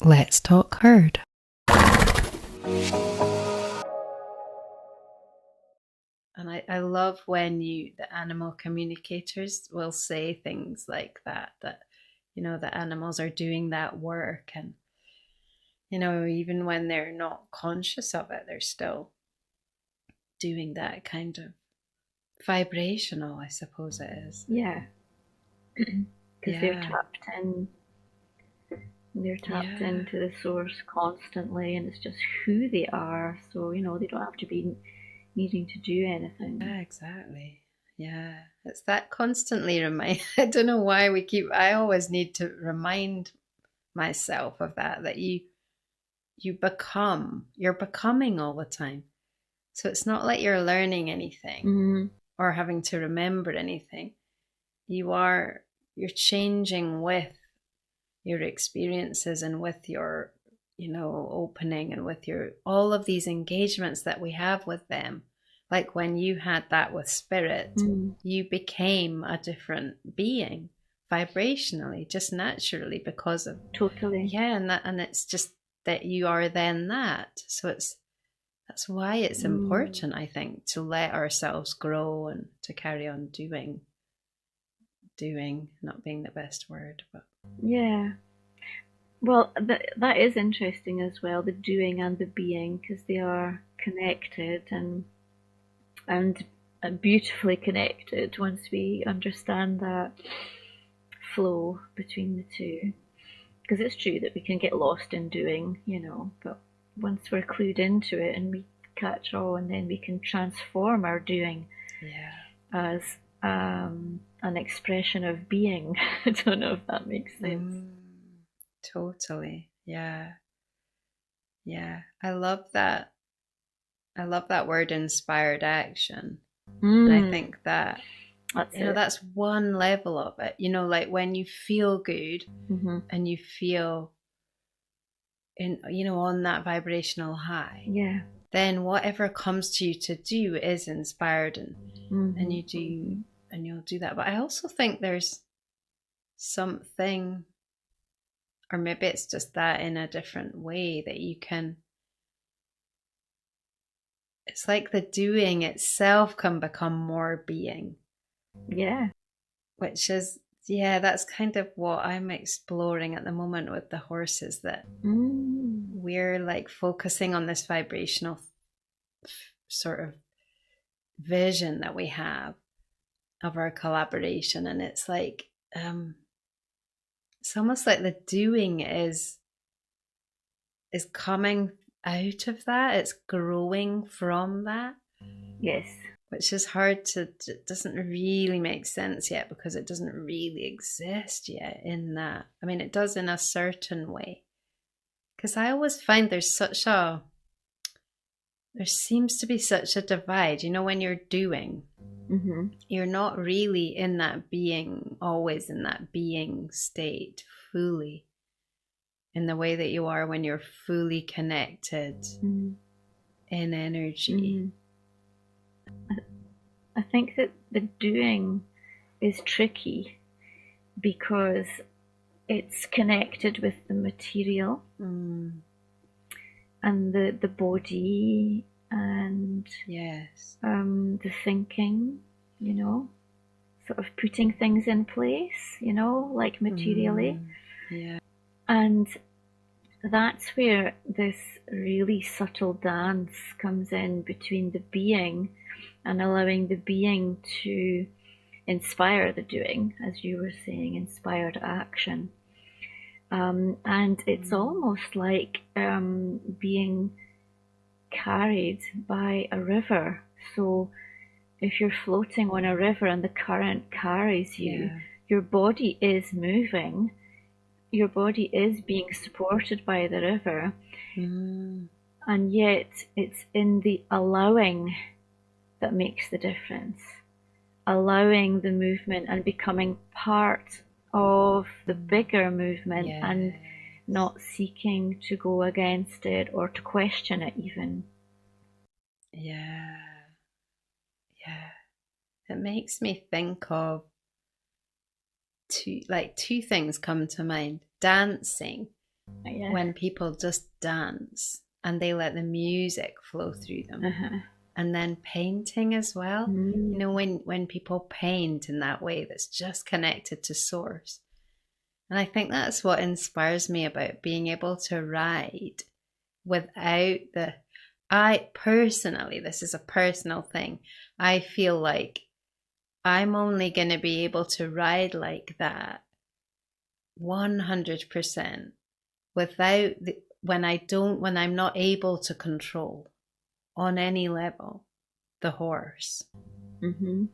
Let's talk herd. And I love when the animal communicators will say things like that, the animals are doing that work. And, even when they're not conscious of it, they're still doing that kind of vibrational, I suppose it is. Yeah. Because they're Yeah. tapped in. They're tapped Yeah. into the source constantly, and it's just who they are. So, they don't have to be needing to do anything. Yeah, exactly. Yeah. It's that constantly remind. I don't know why I always need to remind myself of that you're becoming all the time. So it's not like you're learning anything or having to remember anything. You're changing with your experiences and with your, opening, and with your all of these engagements that we have with them. Like when you had that with spirit, you became a different being vibrationally, just naturally, because of Totally. and it's just that you are then that. So that's why it's important, I think, to let ourselves grow and to carry on doing not being the best word, but Yeah. Well, that is interesting as well, the doing and the being, because they are connected and beautifully connected once we understand that flow between the two. Because it's true that we can get lost in doing, but once we're clued into it and we catch on, then we can transform our doing as an expression of being. I don't know if that makes sense. Totally. Yeah. I love that. I love that word, inspired action. And I think that that's one level of it. Like when you feel good and you feel on that vibrational high, then whatever comes to you to do is inspired, and you'll do that. But I also think there's something, or maybe it's just that in a different way, that you can, it's like the doing itself can become more being. Yeah. Which is, that's kind of what I'm exploring at the moment with the horses, that we're like focusing on this vibrational sort of vision that we have of our collaboration. And it's like, it's almost like the doing is coming out of that. It's growing from that. Yes. Which is hard to, it doesn't really make sense yet, because it doesn't really exist yet in that. I mean, it does in a certain way. Because I always find there seems to be such a divide. When you're doing, you're not really in that being, always in that being state fully, in the way that you are when you're fully connected in energy. I think that the doing is tricky because it's connected with the material and the body and the thinking, sort of putting things in place, like materially. And that's where this really subtle dance comes in between the being and allowing the being to inspire the doing, as you were saying, inspired action. And it's almost like being carried by a river. So if you're floating on a river and the current carries you, your body is moving, your body is being supported by the river, and yet it's in the allowing that makes the difference. Allowing the movement and becoming part of the bigger movement, and not seeking to go against it or to question it even. It makes me think of two things come to mind. Dancing, Yeah. When people just dance and they let the music flow through them. And then painting as well. You know, when people paint in that way that's just connected to source. And I think that's what inspires me about being able to ride without I personally, this is a personal thing, I feel like I'm only going to be able to ride like that 100% without when I'm not able to control on any level the horse.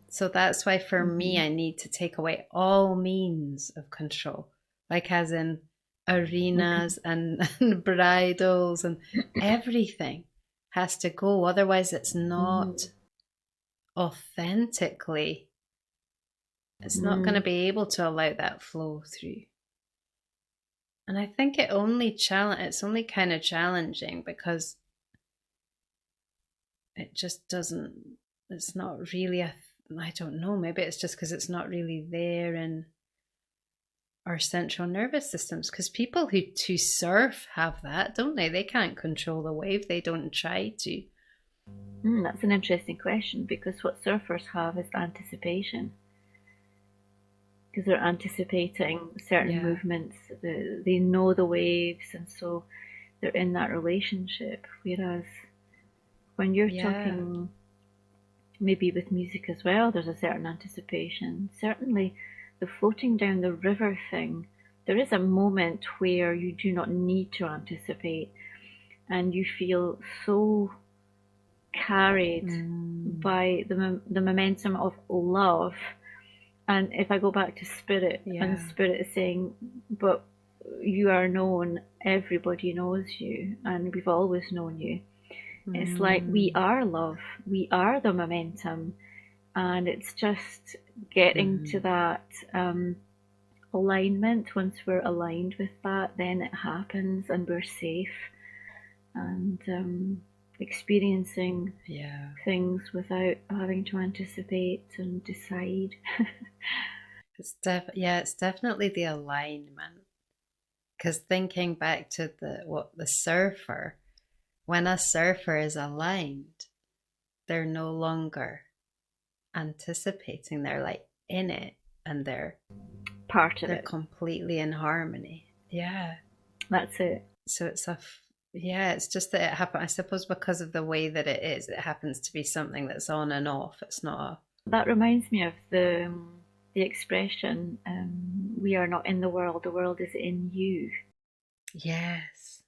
So that's why for me, I need to take away all means of control, like as in arenas and bridles and everything has to go. Otherwise, it's not authentically, it's not going to be able to allow that flow through. And I think it's only kind of challenging because it just doesn't, it's not really I don't know, maybe it's just because it's not really there in our central nervous systems, because people who surf have that, don't they? They can't control the wave, they don't try to. That's an interesting question, because what surfers have is anticipation, because they're anticipating certain movements. They know the waves, and so they're in that relationship. Whereas when you're talking maybe with music as well, there's a certain anticipation. Certainly the floating down the river thing, there is a moment where you do not need to anticipate, and you feel so carried by the momentum of love. And if I go back to spirit, and spirit is saying, but you are known, everybody knows you, and we've always known you. It's like we are love, we are the momentum, and it's just getting to that alignment. Once we're aligned with that, then it happens and we're safe, and experiencing things without having to anticipate and decide. It's definitely the alignment. Because thinking back to the surfer, when a surfer is aligned, they're no longer anticipating, they're like in it, and they're part of they're it. completely in harmony. That's it. So it's just that it happens, I suppose, because of the way that it happens to be something that's on and off. It's not that reminds me of the expression, we are not in the world is in you. Yes.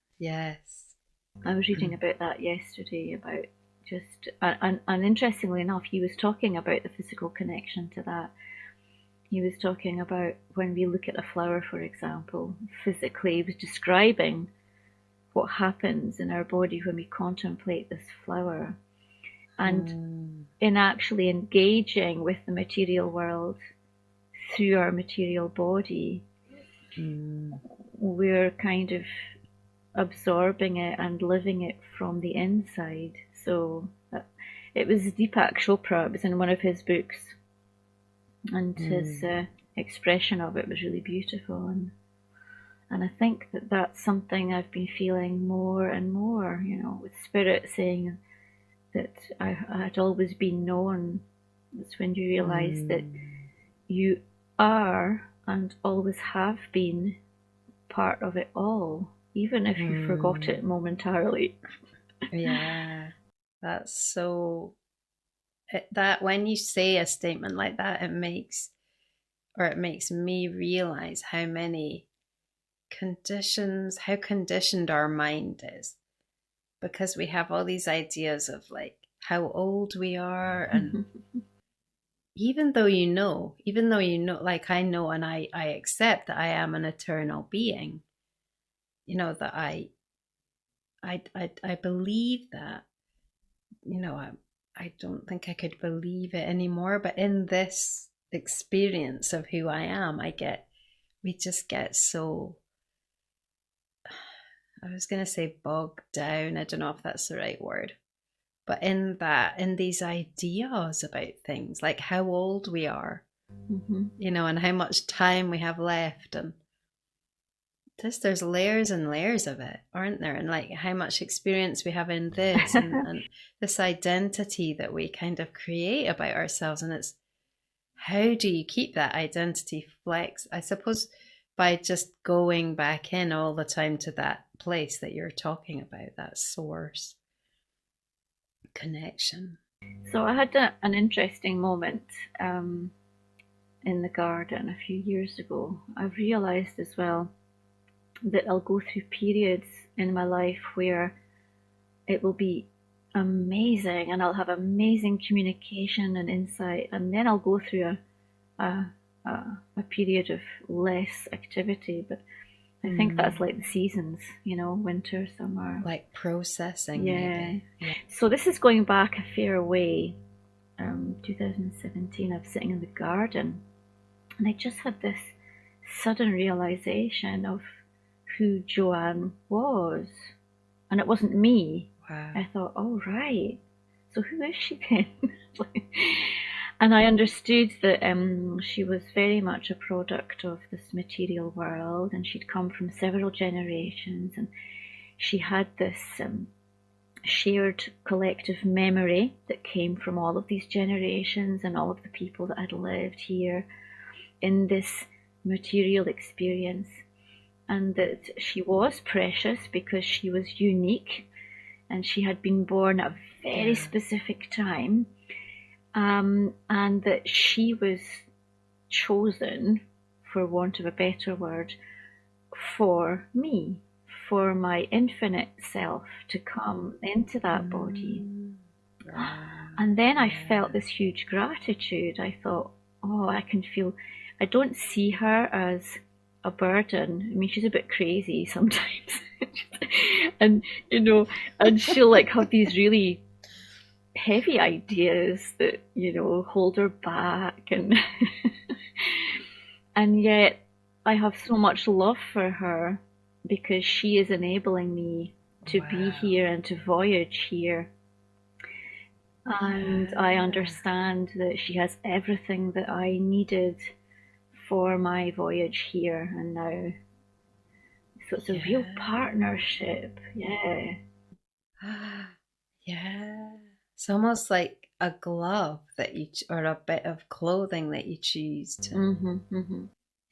I was reading about that yesterday, about just, and interestingly enough, he was talking about the physical connection to that. He was talking about when we look at a flower, for example, physically, he was describing what happens in our body when we contemplate this flower. And in actually engaging with the material world through our material body, we're kind of absorbing it and living it from the inside. So it was Deepak Chopra, it was in one of his books, and his expression of it was really beautiful. And I think that that's something I've been feeling more and more, with spirit saying that I had always been known. It's when you realize that you are and always have been part of it all, even if you forgot it momentarily. That's so, that when you say a statement like that, it makes me realize how conditioned our mind is, because we have all these ideas of like how old we are, and even though like I know, and I accept that I am an eternal being, that I believe that, I don't think I could believe it anymore, but in this experience of who I am, we just get so, I was going to say bogged down, I don't know if that's the right word, but in these ideas about things like how old we are, and how much time we have left, and there's layers and layers of it, aren't there? And like how much experience we have in this and this identity that we kind of create about ourselves. And it's how do you keep that identity flex? I suppose by just going back in all the time to that place that you're talking about, that source connection. So I had an interesting moment in the garden a few years ago. I've realized as well that I'll go through periods in my life where it will be amazing and I'll have amazing communication and insight, and then I'll go through a, a period of less activity. But I think that's like the seasons, winter, summer. Like processing, yeah. maybe. Yeah. So this is going back a fair way. 2017, I was sitting in the garden and I just had this sudden realization of who Joanne was. And it wasn't me. Wow. I thought, oh, right. So who is she then? And I understood that she was very much a product of this material world, and she'd come from several generations, and she had this shared collective memory that came from all of these generations and all of the people that had lived here in this material experience, and that she was precious because she was unique and she had been born at a very specific time, and that she was chosen, for want of a better word, for me, for my infinite self to come into that body. Wow. And then I felt this huge gratitude. I thought, oh, I don't see her as a burden. I mean, she's a bit crazy sometimes. and, and she'll like have these really heavy ideas that, hold her back. And yet I have so much love for her because she is enabling me to be here and to voyage here. And I understand that she has everything that I needed for my voyage here and now. So it's a real partnership. Yeah. Yeah. It's almost like a glove that or a bit of clothing that you choose to,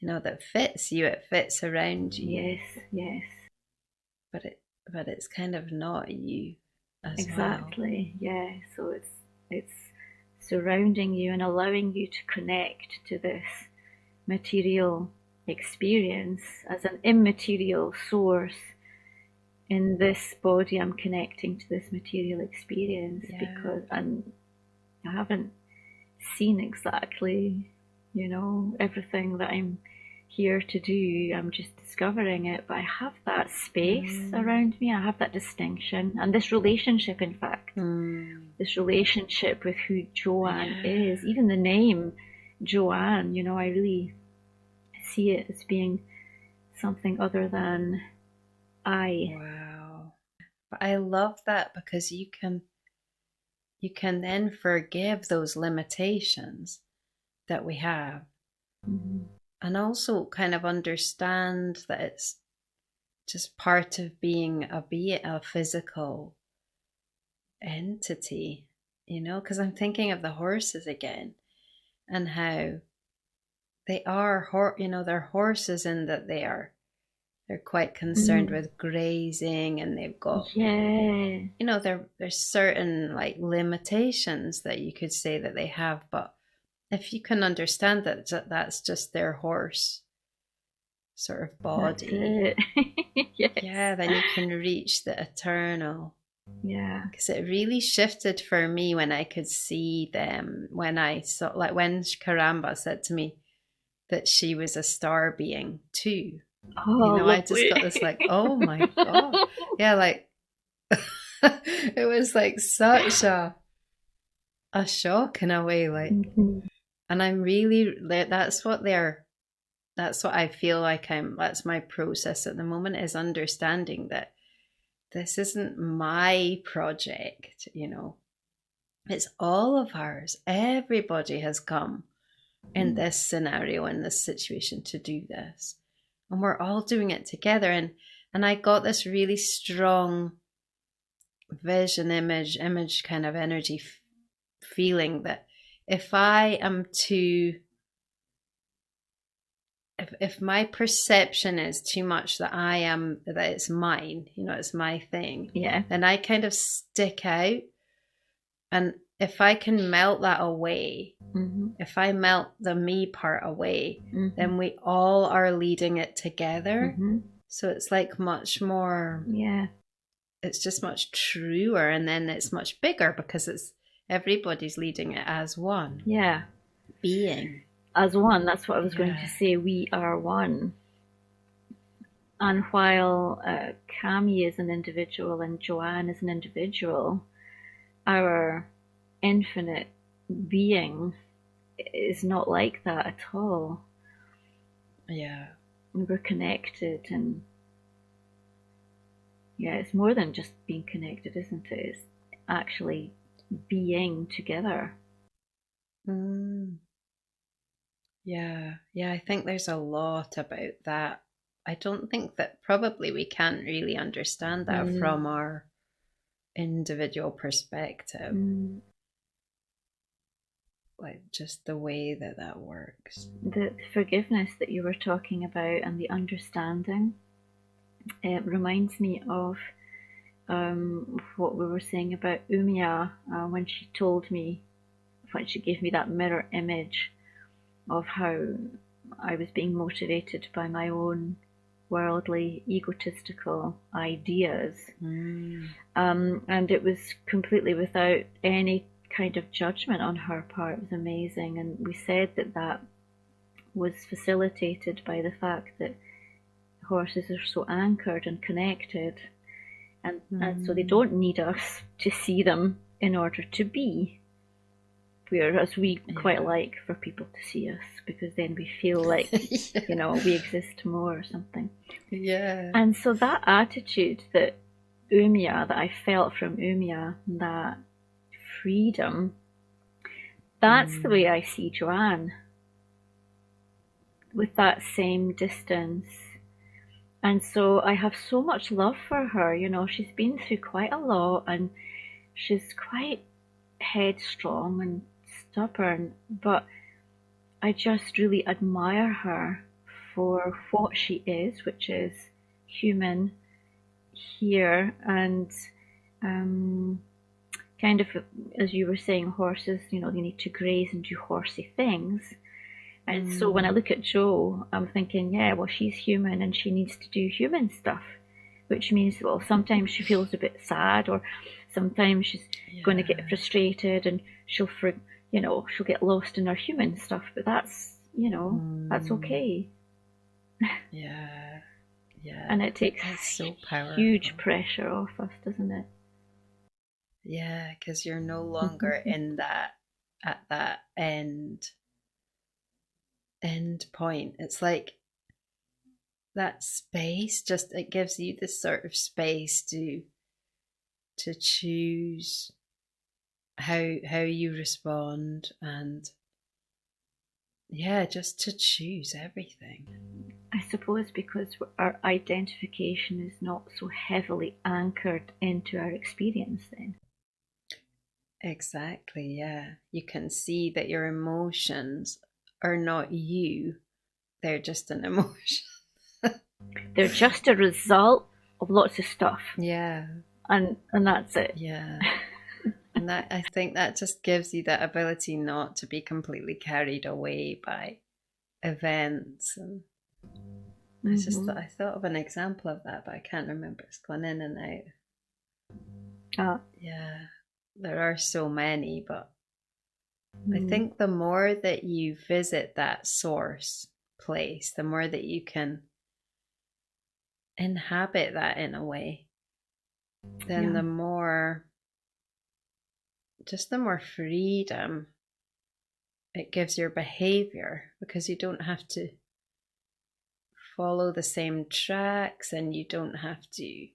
that fits you. It fits around you. Yes. But it's kind of not you as exactly. well. Yeah. So it's surrounding you and allowing you to connect to this material experience as an immaterial source. In this body, I'm connecting to this material experience because I haven't seen exactly, everything that I'm here to do. I'm just discovering it, but I have that space around me. I have that distinction and this relationship, in fact, this relationship with who Joanne is. Even the name Joanne, I really see it as being something other than I. Wow. But I love that because you can then forgive those limitations that we have, and also kind of understand that it's just part of being a physical entity, because I'm thinking of the horses again and how they are they're horses in that they're quite concerned with grazing, and they've got there's certain like limitations that you could say that they have. But if you can understand that that's just their horse sort of body, then you can reach the eternal. Because it really shifted for me when I could see them, when I saw, like when Karamba said to me that she was a star being too. I just got this like, oh my God. Yeah, like it was like such a shock in a way, like, and I'm really, that's what I feel like that's my process at the moment, is understanding that this isn't my project, it's all of ours. Everybody has come in this scenario, in this situation, to do this. and we're all doing it together. And I got this really strong vision, image kind of energy feeling that if I am too, if my perception is too much that that it's mine, it's my thing, then I kind of stick out. And if I can melt that away, if I melt the me part away, then we all are leading it together. So it's like much more, it's just much truer, and then it's much bigger because everybody's leading it as one. Being. As one, that's what I was going to say. We are one. And while Cami is an individual and Joanne is an individual, our infinite being is not like that at all. We're connected, and it's more than just being connected, isn't it? It's actually being together. I think there's a lot about that. I don't think that probably we can't really understand that from our individual perspective. Like just the way that works. The forgiveness that you were talking about and the understanding, it reminds me of what we were saying about Umia when she gave me that mirror image of how I was being motivated by my own worldly, egotistical ideas. And it was completely without any kind of judgment on her part. It was amazing. And we said that was facilitated by the fact that horses are so anchored and connected, and so they don't need us to see them in order to be. Whereas we quite like for people to see us, because then we feel like, we exist more or something. And so that attitude that I felt from Umia, that freedom, that's the way I see Joanne, with that same distance. And so I have so much love for her. She's been through quite a lot, and she's quite headstrong and stubborn, but I just really admire her for what she is, which is human here, and kind of, as you were saying, horses, they need to graze and do horsey things. And so when I look at Jo, I'm thinking, well, she's human and she needs to do human stuff, which means, well, sometimes she feels a bit sad, or sometimes she's going to get frustrated, and she'll get lost in her human stuff, but that's, that's okay. And it takes so huge pressure off us, doesn't it? Because you're no longer in that, at that end point. It's like that space, just it gives you this sort of space to choose how you respond, and just to choose everything. I suppose because our identification is not so heavily anchored into our experience then. Exactly, you can see that your emotions are not you, they're just an emotion. They're just a result of lots of stuff. And that's it. And that, I think that just gives you that ability not to be completely carried away by events. And I thought of an example of that, but I can't remember. It's gone in and out. There are so many, but I think the more that you visit that source place, the more that you can inhabit that in a way, then the more freedom it gives your behavior, because you don't have to follow the same tracks, and you don't have to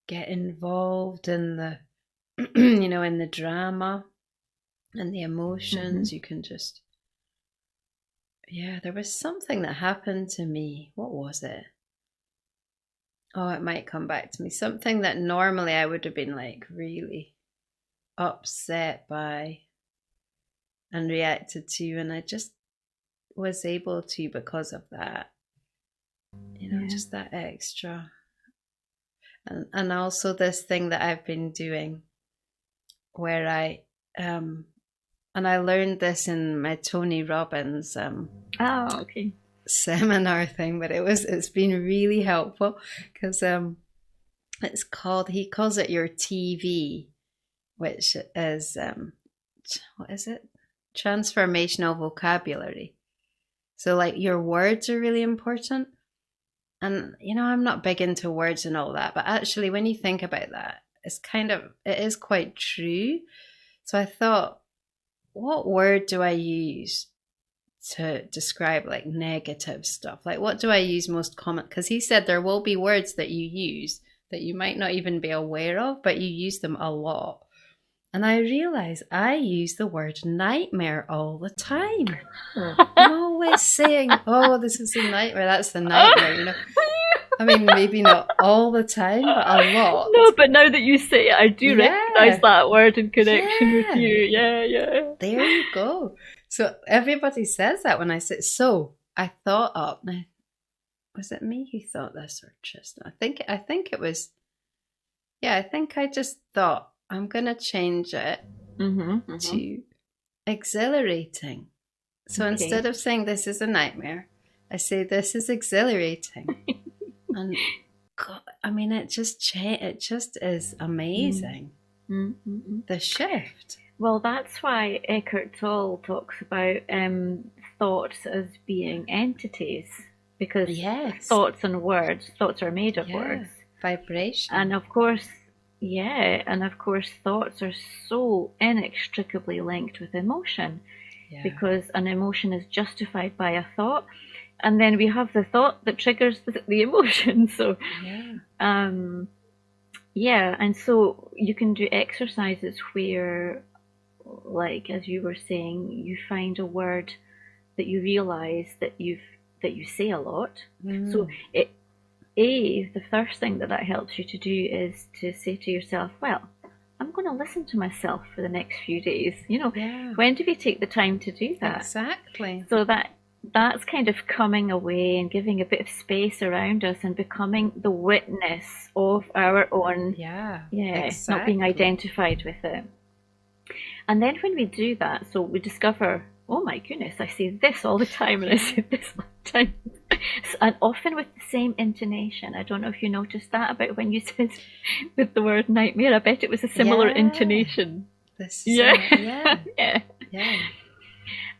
get involved in the in the drama and the emotions. You can just there was something that happened to me. What was it? oh, it might come back to me. Something that normally I would have been like really upset by and reacted to, and I just was able to because of that. You know, just that extra. And also this thing that I've been doing where I and I learned this in my Tony Robbins seminar thing, but it's been really helpful because he calls it your TV, which is what is it? Transformational vocabulary. So like your words are really important. And you know, I'm not big into words and all that, but actually when you think about that, it is quite true. So I thought, what word do I use to describe like negative stuff? Like what do I use most common? Because he said there will be words that you use that you might not even be aware of, but you use them a lot. And I realize I use the word nightmare all the time. I'm always saying, oh, this is a nightmare. That's the nightmare, you know. I mean, maybe not all the time, but a lot. No, but now that you say it, I do recognize that word in connection with you. Yeah. There you go. So everybody says that when I say, so I thought up. Was it me who thought this or Tristan? I think it was, I think I just thought I'm going to change it to exhilarating. So instead of saying this is a nightmare, I say this is exhilarating. And God, I mean, it just is amazing. The shift. Well, that's why Eckhart Tolle talks about thoughts as being entities, because thoughts are made of words. Vibration. And of course, thoughts are so inextricably linked with emotion, because an emotion is justified by a thought, and then we have the thought that triggers the emotion. So and so you can do exercises where, like as you were saying, you find a word that you realize that you say a lot. So the first thing that helps you to do is to say to yourself, well, I'm going to listen to myself for the next few days. You know, when do we take the time to do that? Exactly. So that's kind of coming away and giving a bit of space around us and becoming the witness of our own, not being identified with it. And then when we do that, so we discover, oh my goodness, I say this all the time and I say this all the time. And often with the same intonation. I don't know if you noticed that about when you said with the word nightmare. I bet it was a similar intonation. Yeah.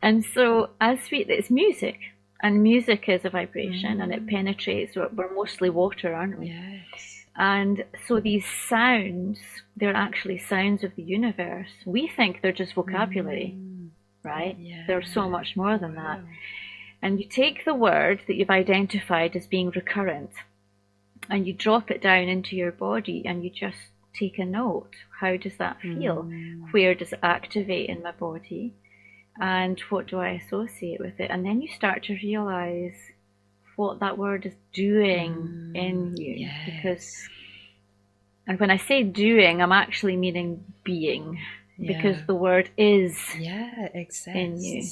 And so it's music. And music is a vibration and it penetrates. We're mostly water, aren't we? Yes. And so these sounds, they're actually sounds of the universe. We think they're just vocabulary, right? Yeah. They're so much more than that. And you take the word that you've identified as being recurrent and you drop it down into your body and you just take a note. How does that feel? Where does it activate in my body? And what do I associate with it? And then you start to realize what that word is doing in you. And when I say doing, I'm actually meaning being, because the word is in you.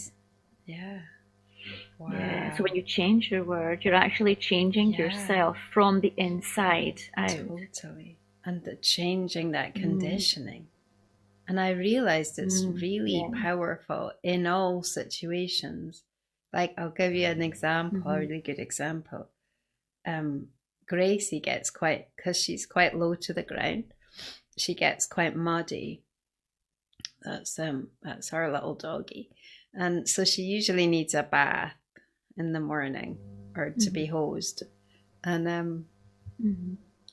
Wow. Yeah. So when you change your word, you're actually changing yourself from the inside out. Totally. And changing that conditioning. And I realized it's really powerful in all situations. Like, I'll give you an example, a really good example. Gracie gets because she's quite low to the ground, she gets quite muddy. That's our little doggy. And so she usually needs a bath in the morning or to be hosed. And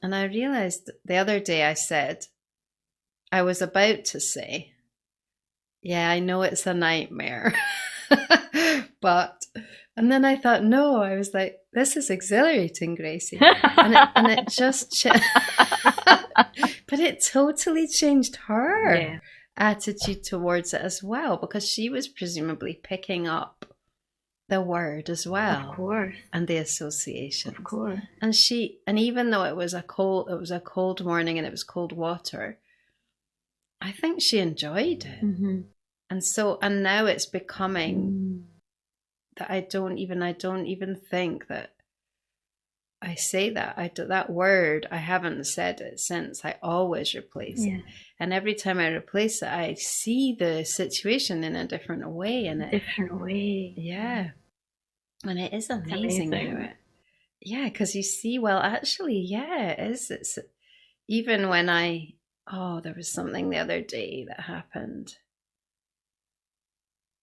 and I realized the other day I was about to say, yeah, I know it's a nightmare. And then I thought, no, I was like, this is exhilarating, Gracie. And it just, but it totally changed her attitude towards it as well, because she was presumably picking up the word as well. Of course. And the associations. Of course. And even though it was a cold morning and it was cold water, I think she enjoyed it. Mm-hmm. And now it's becoming that I don't even think that I say that. That word, I haven't said it since. I always replace it. And every time I replace it, I see the situation in a different way. Yeah. And it is amazing how it, because you see, well, actually, it is. It's even when there was something the other day that happened.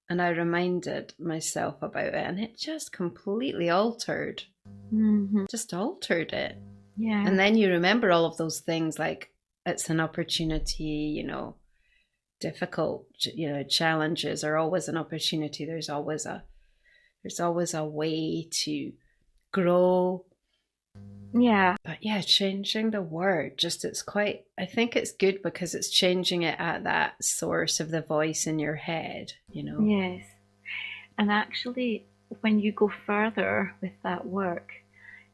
And I reminded myself about it, and it just completely altered. Just altered it. Yeah. And then you remember all of those things, like it's an opportunity, difficult, challenges are always an opportunity. There's always a way to grow. Yeah. But changing the word, I think it's good because it's changing it at that source of the voice in your head, Yes. And actually, when you go further with that work,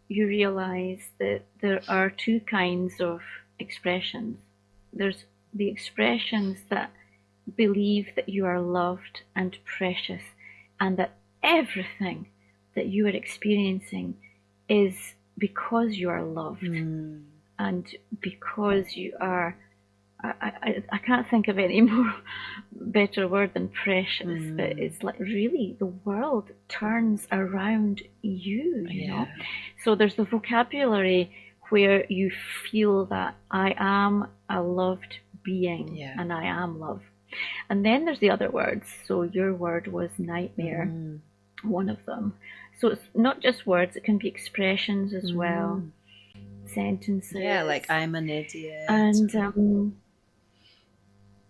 you realize that there are two kinds of expressions. There's the expressions that believe that you are loved and precious, and that everything that you are experiencing is because you are loved and because you are. I can't think of any more better word than precious, but it's like really the world turns around you, you know. So there's the vocabulary where you feel that I am a loved being and I am love. And then there's the other words. So your word was nightmare, one of them. So it's not just words, it can be expressions as well, sentences. Yeah, like I'm an idiot. And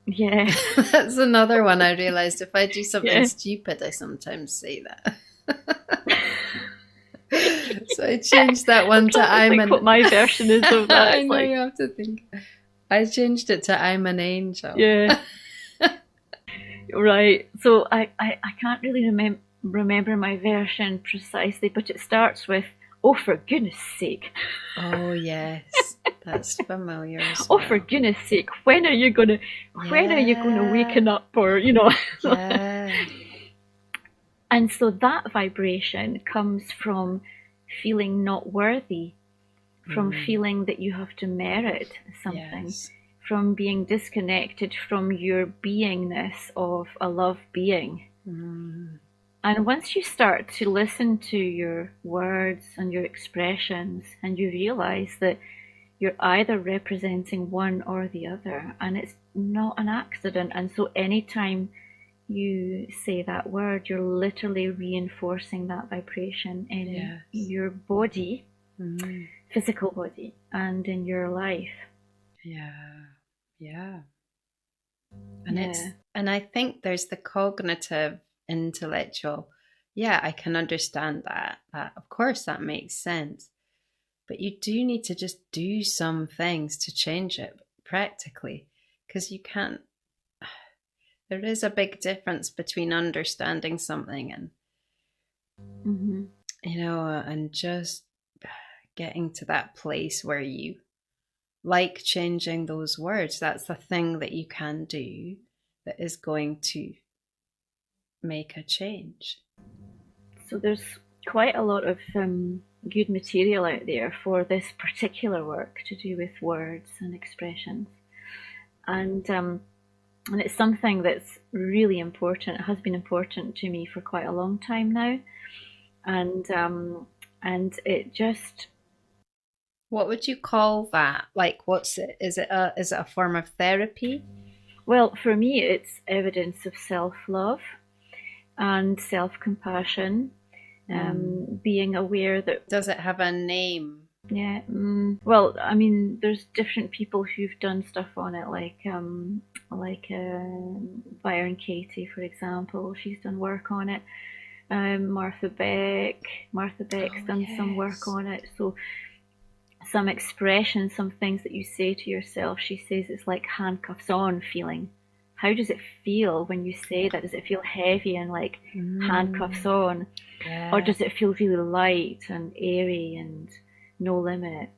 yeah. That's another one I realised. If I do something stupid, I sometimes say that. So I changed that one to I'm an... what my version is of that. I know, you have to think. I changed it to I'm an angel. Yeah. Right. So I can't really remember my version precisely, but it starts with, oh, for goodness sake. Oh, yes. That's familiar as well. Oh, for goodness sake, when are you gonna waken up, or And so that vibration comes from feeling not worthy, from feeling that you have to merit something, from being disconnected from your beingness of a love being. And once you start to listen to your words and your expressions, and you realize that you're either representing one or the other, and it's not an accident. And so anytime you say that word, you're literally reinforcing that vibration in your body, physical body, and in your life. And I think there's the cognitive, intellectual. I can understand that. Of course, that makes sense. But you do need to just do some things to change it practically, because you can't. There is a big difference between understanding something and, and just getting to that place where you like changing those words. That's the thing that you can do that is going to make a change. So there's quite a lot of good material out there for this particular work to do with words and expressions. And it's something that's really important. It has been important to me for quite a long time now. And it just... What would you call that? Like, what's it? Is it a form of therapy? Well, for me, it's evidence of self-love and self-compassion. Being aware that... Does it have a name? Yeah. Well, I mean, there's different people who've done stuff on it, like Byron Katie, for example. She's done work on it. Martha Beck's done some work on it. So some expressions, some things that you say to yourself, she says it's like handcuffs on feeling. how does it feel when you say that? Does it feel heavy and like handcuffs on? Yeah. Or does it feel really light and airy and no limit?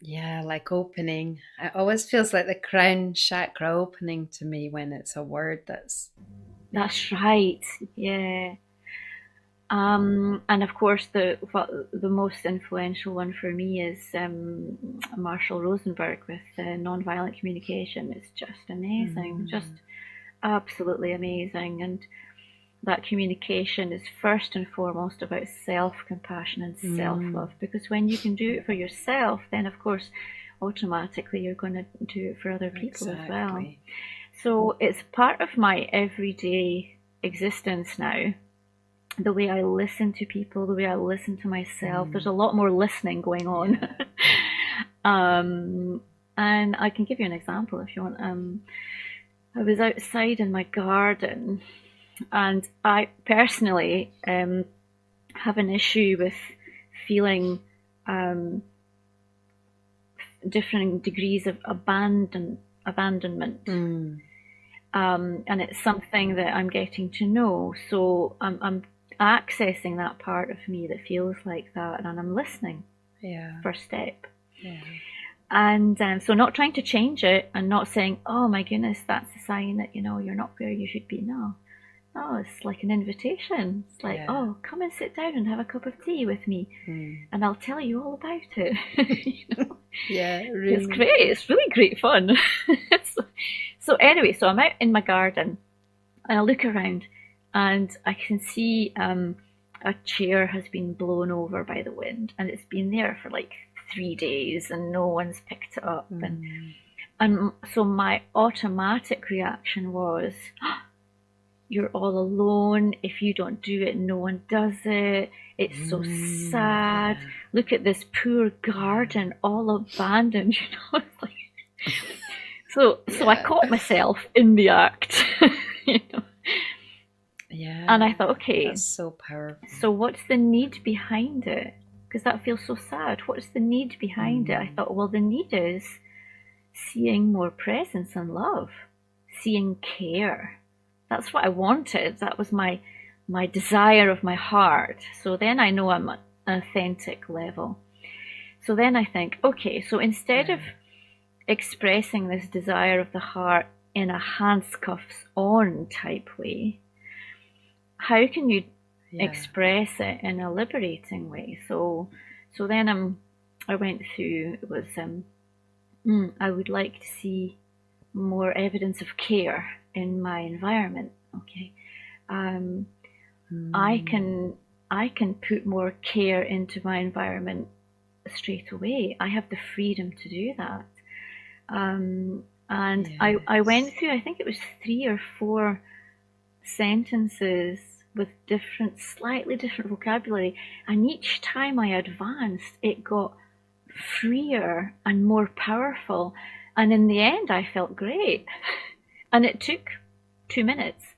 Yeah, like opening. It always feels like the crown chakra opening to me when it's a word that's. That's right. Yeah. And of course, the most influential one for me is Marshall Rosenberg with nonviolent communication. It's just amazing, just absolutely amazing. And that communication is first and foremost about self-compassion and self-love, because when you can do it for yourself, then of course automatically you're going to do it for other people as well. So it's part of my everyday existence now. The way I listen to people, the way I listen to myself, there's a lot more listening going on. And I can give you an example if you want. I was outside in my garden, and I personally have an issue with feeling different degrees of abandonment. And it's something that I'm getting to know. So I'm accessing that part of me that feels like that, and I'm listening. First step. And so not trying to change it, and not saying, oh my goodness, that's a sign that, you're not where you should be. No, it's like an invitation. It's like, oh, come and sit down and have a cup of tea with me, and I'll tell you all about it. Yeah, really. It's great. It's really great fun. So anyway, so I'm out in my garden, and I look around, and I can see a chair has been blown over by the wind, and it's been there for like 3 days, and no one's picked it up. And so my automatic reaction was, oh, you're all alone. If you don't do it, no one does it. It's so sad. Look at this poor garden, all abandoned. It's like, so I caught myself in the act. And I thought, okay, that's so powerful. So what's the need behind it? Because that feels so sad. What's the need behind it? I thought, well, the need is seeing more presence and love, seeing care. That's what I wanted. That was my desire of my heart. So then I know I'm at an authentic level. So then I think, okay, so instead of expressing this desire of the heart in a handcuffs on type way, how can you express it in a liberating way? So then I went through, it was I would like to see more evidence of care in my environment. Okay, I can put more care into my environment straight away. I have the freedom to do that. And I went through, I think it was 3 or 4 sentences with slightly different vocabulary, and each time I advanced, it got freer and more powerful, and in the end I felt great. And it took 2 minutes,